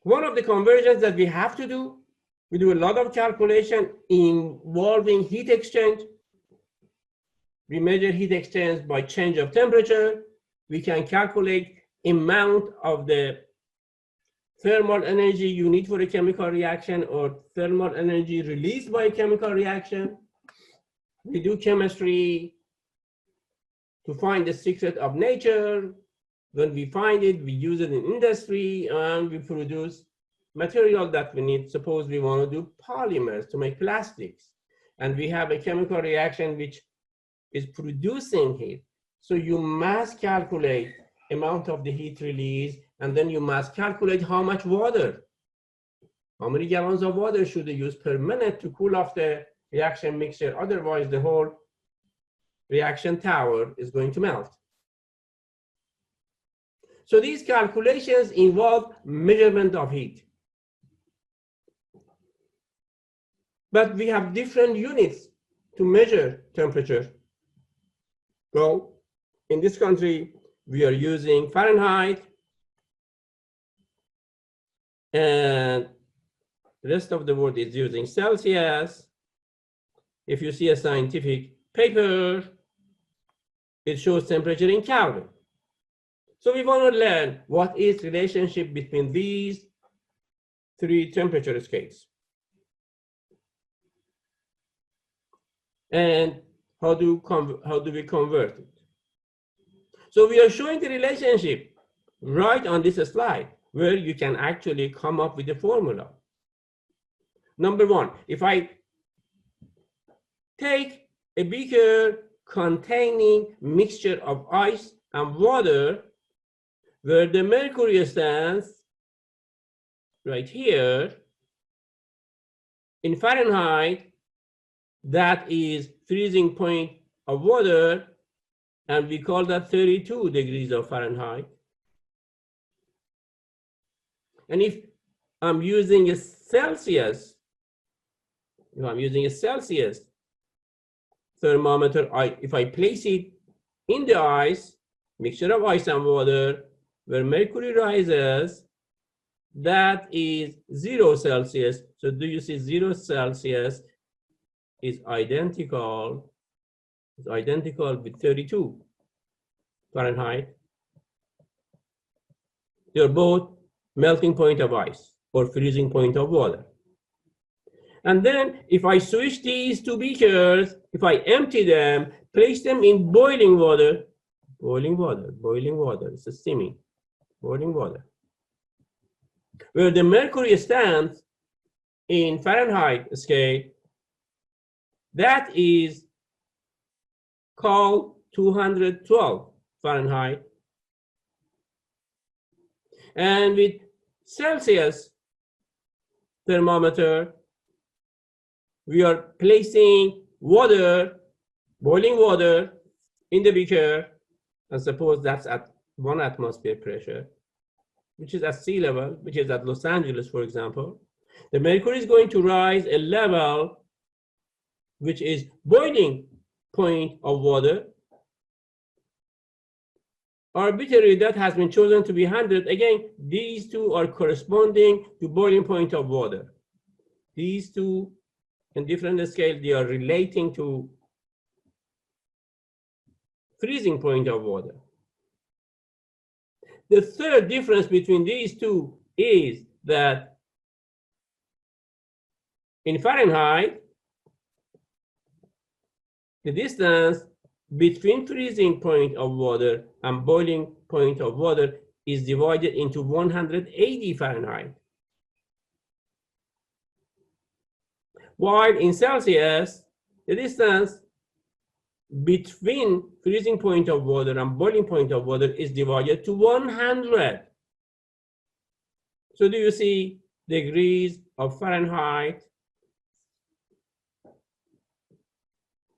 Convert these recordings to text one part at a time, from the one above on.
One of the conversions that we have to do, we do a lot of calculation involving heat exchange. We measure heat exchange by change of temperature. We can calculate amount of the thermal energy you need for a chemical reaction or thermal energy released by a chemical reaction. We do chemistry to find the secret of nature. When we find it, we use it in industry and we produce material that we need. Suppose we want to do polymers to make plastics, and we have a chemical reaction which is producing heat. So you must calculate amount of the heat release, and then you must calculate how much water, how many gallons of water should you use per minute to cool off the reaction mixture. Otherwise, the whole reaction tower is going to melt. So these calculations involve measurement of heat. But we have different units to measure temperature. Well, in this country, we are using Fahrenheit, and the rest of the world is using Celsius. If you see a scientific paper, it shows temperature in Kelvin. So we want to learn what is the relationship between these three temperature scales. And how do we convert it? So we are showing the relationship right on this slide, where you can actually come up with a formula. Number one, if I take a beaker containing mixture of ice and water, where the mercury stands right here, in Fahrenheit, that is freezing point of water, and we call that 32 degrees of Fahrenheit. And if I'm using a Celsius, thermometer, if I place it in the ice, mixture of ice and water, where mercury rises, that is 0 Celsius. So do you see 0 Celsius is identical with 32 Fahrenheit. They're both melting point of ice or freezing point of water. And then if I switch these two beakers, if I empty them, place them in boiling water, it's a steaming, boiling water, where the mercury stands in Fahrenheit scale, that is called 212 Fahrenheit. And with Celsius thermometer, we are placing water, boiling water, in the beaker, and suppose that's at 1 atmosphere pressure, which is at sea level, which is at Los Angeles, for example. The mercury is going to rise a level which is boiling point of water. Arbitrary, that has been chosen to be 100. Again, these two are corresponding to boiling point of water. These two, in different scales, they are relating to freezing point of water. The third difference between these two is that in Fahrenheit, the distance between freezing point of water and boiling point of water is divided into 180 Fahrenheit. While in Celsius, the distance between freezing point of water and boiling point of water is divided to 100. So do you see degrees of Fahrenheit?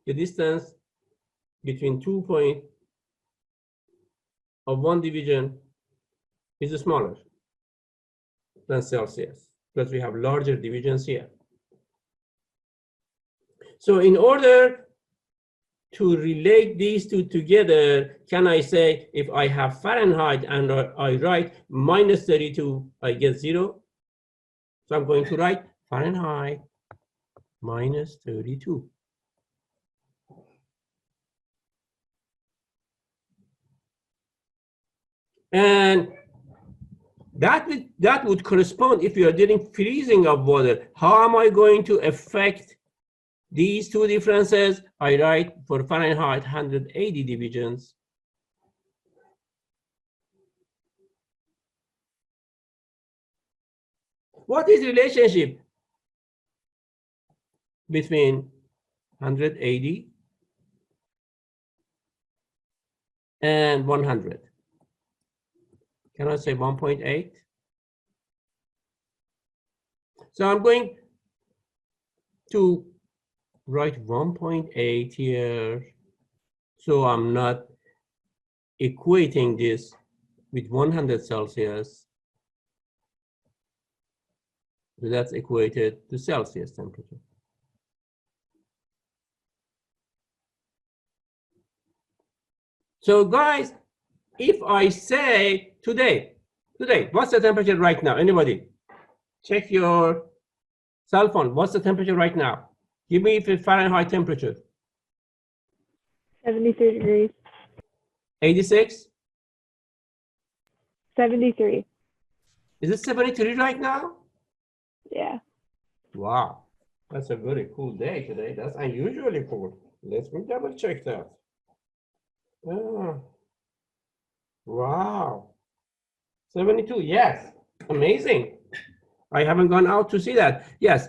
The distance between 2 points of one division is smaller than Celsius, because we have larger divisions here. So in order to relate these two together, can I say if I have Fahrenheit and I write minus 32, I get 0? So I'm going to write Fahrenheit minus 32. And that would correspond if you are doing freezing of water. How am I going to affect these two differences? I write for Fahrenheit 180 divisions. What is the relationship between 180 and 100? Can I say 1.8? So I'm going to write 1.8 here. So I'm not equating this with 100 Celsius. So that's equated to Celsius temperature. So guys, if I say today, what's the temperature right now? Anybody? Check your cell phone. What's the temperature right now? Give me the Fahrenheit temperature. 73 degrees. 86? 73. Is it 73 right now? Yeah. Wow, that's a very cool day today. That's unusually cool. Let me double check that. Oh. Wow, 72, yes, amazing. I haven't gone out to see that. Yes,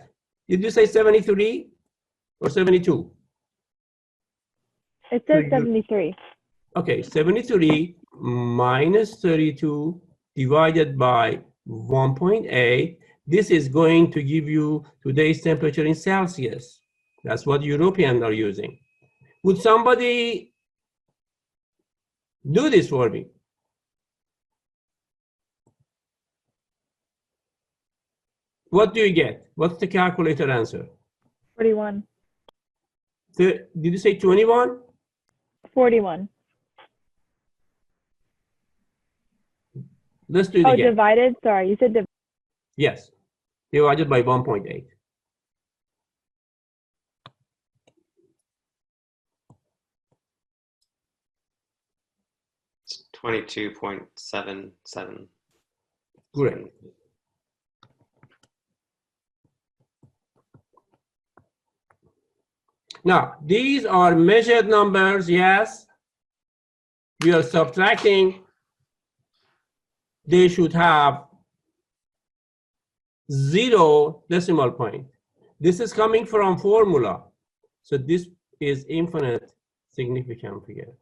did you say 73 or 72? It says 73. Okay, 73 minus 32 divided by 1.8. This is going to give you today's temperature in Celsius. That's what Europeans are using. Would somebody do this for me? What do you get? What's the calculator answer? 41. Did you say 21? 41. Let's do it Oh, again. divided? Sorry, you said divided. Yes, divided by 1.8. It's 22.77. Great. Now, these are measured numbers, yes. We are subtracting. They should have 0 decimal point. This is coming from formula. So this is infinite significant figure.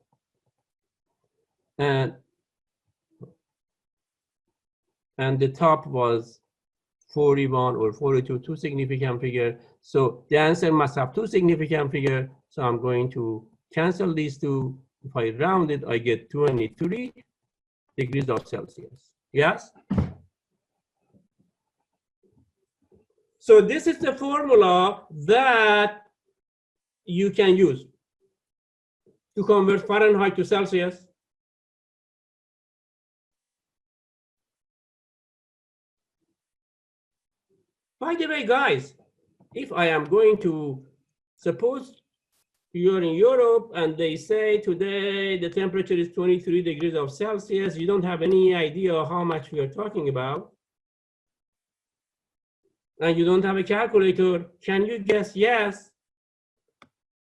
And the top was 41 or 42, two significant figure. So the answer must have two significant figure. So I'm going to cancel these two. If I round it, I get 23 degrees of Celsius. Yes? So this is the formula that you can use to convert Fahrenheit to Celsius. By the way, guys, if I am going to, suppose you're in Europe and they say today the temperature is 23 degrees of Celsius, you don't have any idea how much we are talking about, and you don't have a calculator, can you guess yes?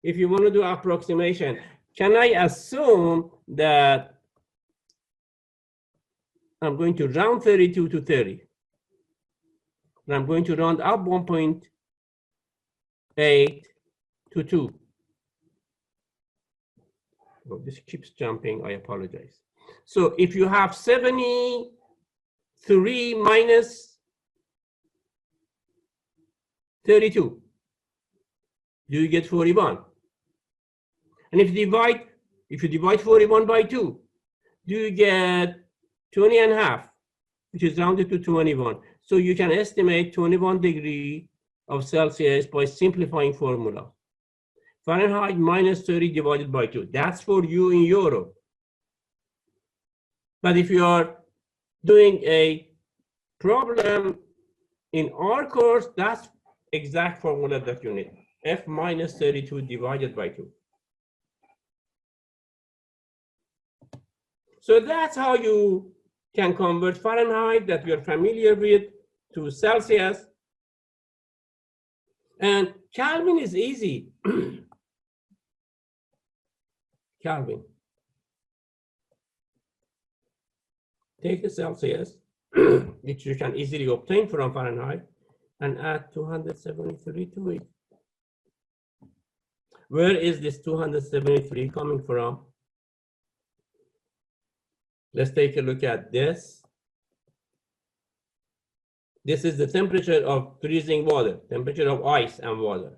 If you want to do approximation, can I assume that I'm going to round 32 to 30? And I'm going to round up 1.8 to 2. Oh, this keeps jumping, I apologize. So if you have 73 minus 32, do you get 41? And if you divide 41 by 2, do you get 20.5, which is rounded to 21. So you can estimate 21 degrees of Celsius by simplifying formula. Fahrenheit minus 30 divided by 2. That's for you in Europe. But if you are doing a problem In our course, that's exact formula that you need. F minus 32 divided by 2. So that's how you can convert Fahrenheit that we are familiar with to Celsius. And Kelvin is easy. Kelvin. Take the Celsius, which you can easily obtain from Fahrenheit, and add 273 to it. Where is this 273 coming from? Let's take a look at this. This is the temperature of freezing water, temperature of ice and water.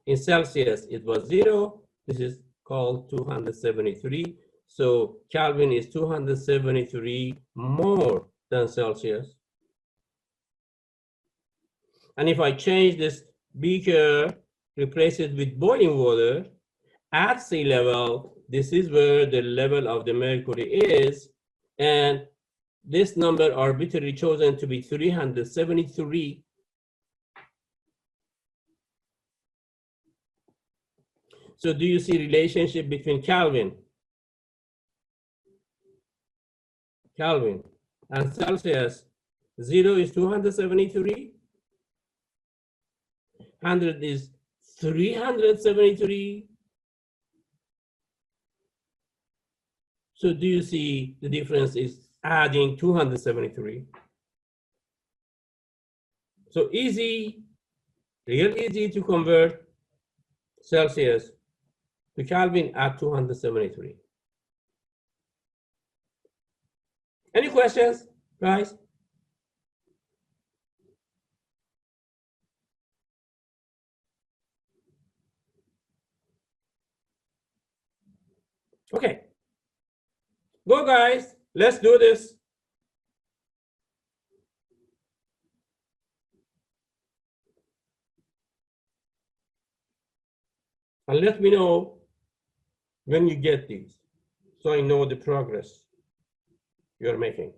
In Celsius, it was 0. This is called 273. So Kelvin is 273 more than Celsius. And if I change this beaker, replace it with boiling water, at sea level, this is where the level of the mercury is. And this number arbitrarily chosen to be 373. So do you see relationship between Kelvin and Celsius? 0 is 273, 100 is 373. So do you see the difference is adding 273? So easy, real easy to convert Celsius to Kelvin at 273. Any questions, guys? Okay. Go, guys. Let's do this. And let me know when you get these, so I know the progress you're making.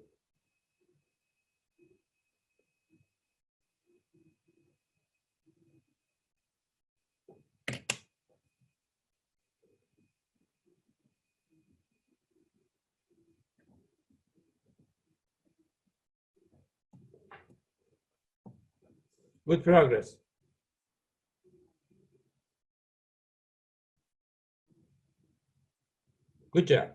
Good progress. Good job.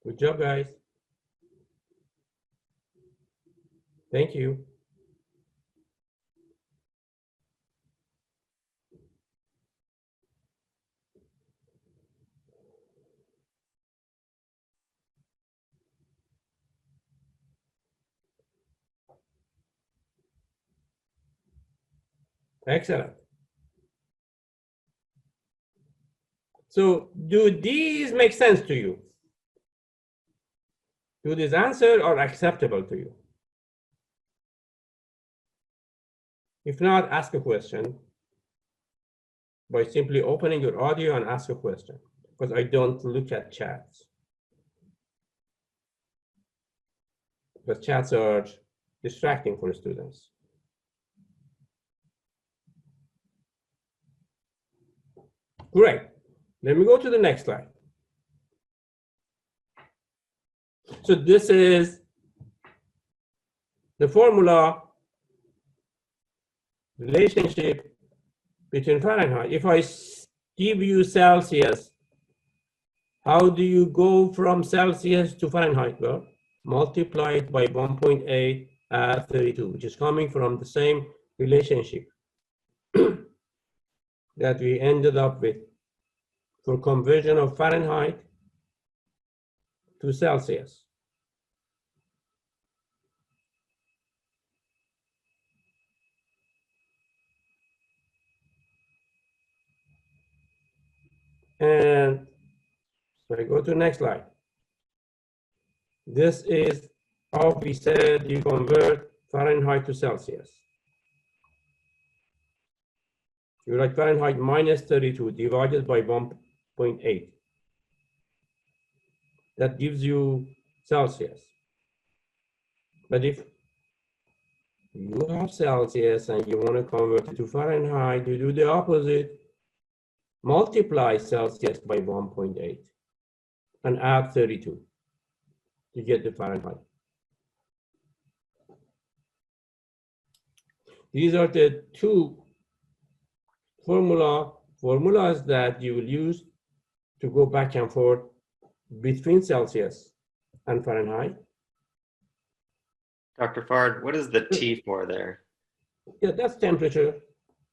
Good job, guys. Thank you. Excellent. So do these make sense to you? Do these answers are acceptable to you? If not, ask a question by simply opening your audio and ask a question, because I don't look at chats. But chats are distracting for students. Great. Let me go to the next slide. So this is the formula relationship between Fahrenheit. If I give you Celsius, how do you go from Celsius to Fahrenheit? Well, multiply it by 1.8 at 32, which is coming from the same relationship that we ended up with for conversion of Fahrenheit to Celsius. And so I go to the next slide. This is how we said you convert Fahrenheit to Celsius. You write Fahrenheit minus 32 divided by 1.8. that gives you Celsius. But if you have Celsius and you want to convert it to Fahrenheit, you do the opposite. Multiply Celsius by 1.8 and add 32 to get the Fahrenheit. These are the two formulas that you will use to go back and forth between Celsius and Fahrenheit. Dr. Fard, what is the T for there? Yeah, that's temperature.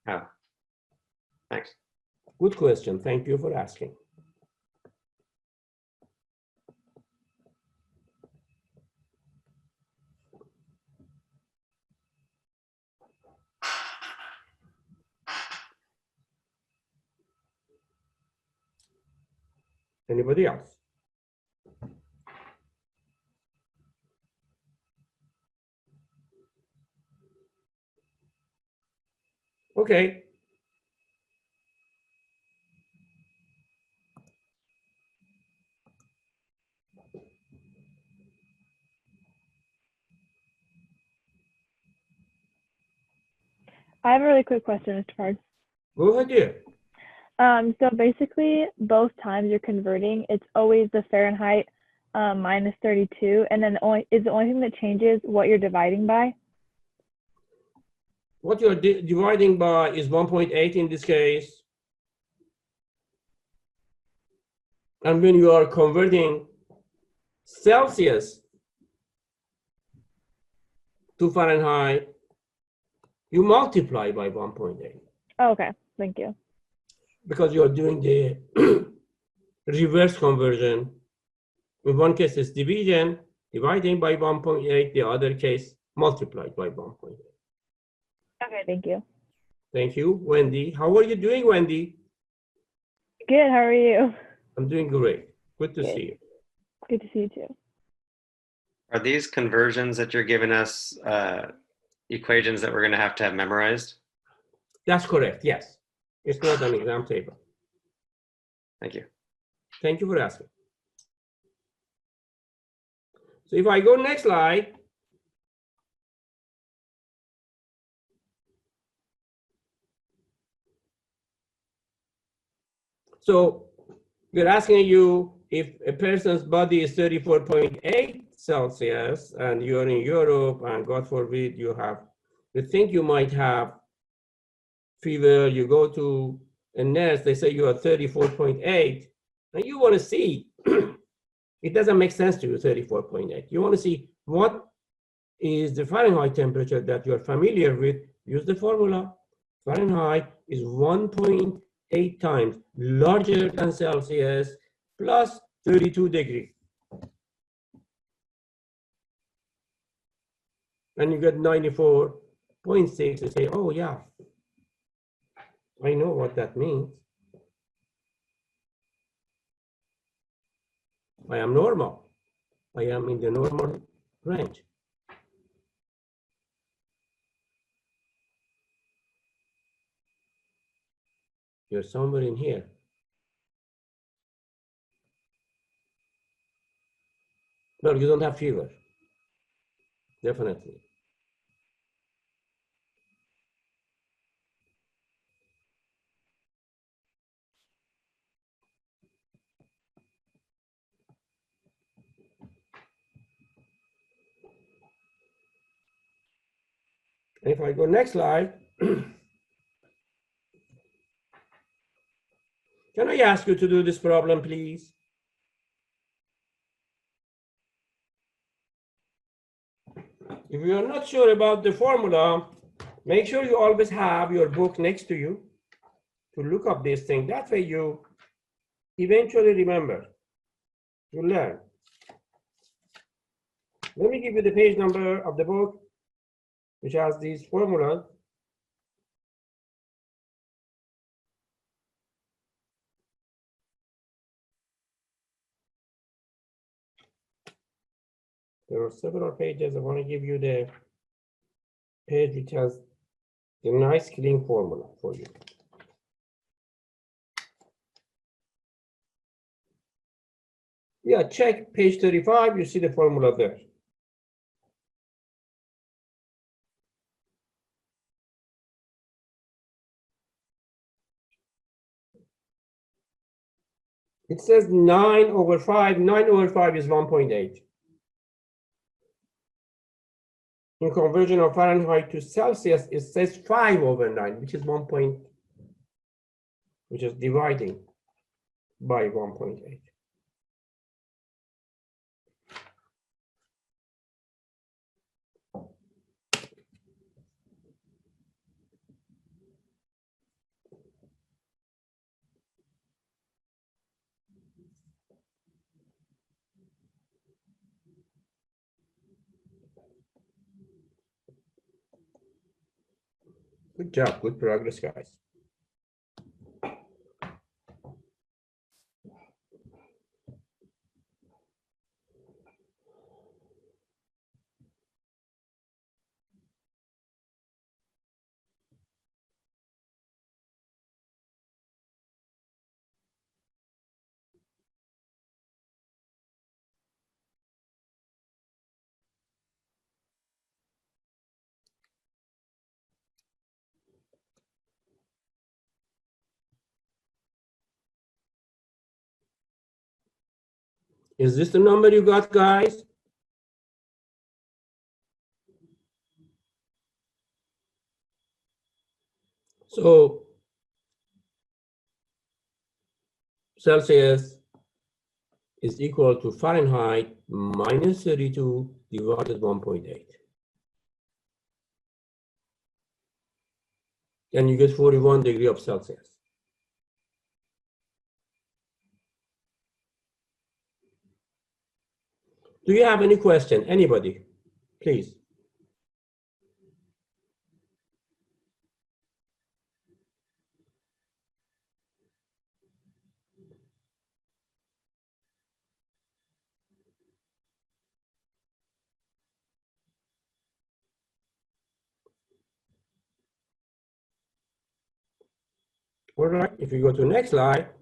Oh, thanks. Good question. Thank you for asking. Anybody else? Okay. I have a really quick question, Mr. Fard. Go ahead, dear. So basically, both times you're converting, it's always the Fahrenheit minus 32, and then the only thing that changes what you're dividing by? What you're dividing by is 1.8 in this case. And when you are converting Celsius to Fahrenheit, you multiply by 1.8. Oh, okay, thank you. Because you're doing the reverse conversion. In one case, it's division, dividing by 1.8. The other case, multiplied by 1.8. Okay, thank you. Thank you, Wendy. How are you doing, Wendy? Good, how are you? I'm doing great. Good to Good. see you. Good to see you too. Are these conversions that you're giving us equations that we're going to have memorized? That's correct, yes. It's not an exam table. Thank you. Thank you for asking. So if I go next slide, so we're asking you if a person's body is 34.8 Celsius and you're in Europe and God forbid you think you might have fever, you go to a nurse, they say you are 34.8, and you want to see, it doesn't make sense to you, 34.8. You want to see what is the Fahrenheit temperature that you're familiar with. Use the formula. Fahrenheit is 1.8 times larger than Celsius plus 32 degrees. And you get 94.6 and say, oh yeah, I know what that means. I am normal. I am in the normal range. You're somewhere in here. No, you don't have fever. Definitely. If I go next slide, can I ask you to do this problem, please? If you are not sure about the formula, make sure you always have your book next to you to look up this thing. That way you eventually remember, you learn. Let me give you the page number of the book, which has these formulas. There are several pages. I want to give you the page which has the nice clean formula for you. Yeah, check page 35, you see the formula there. It says 9/5. 9/5 is 1.8. In conversion of Fahrenheit to Celsius, it says 5/9, which is which is dividing by 1.8. Good job, good progress, guys. Is this the number you got, guys? So Celsius is equal to Fahrenheit minus 32 divided 1.8. And you get 41 degrees of Celsius. Do you have any question? Anybody? Please. All right, if you go to the next slide,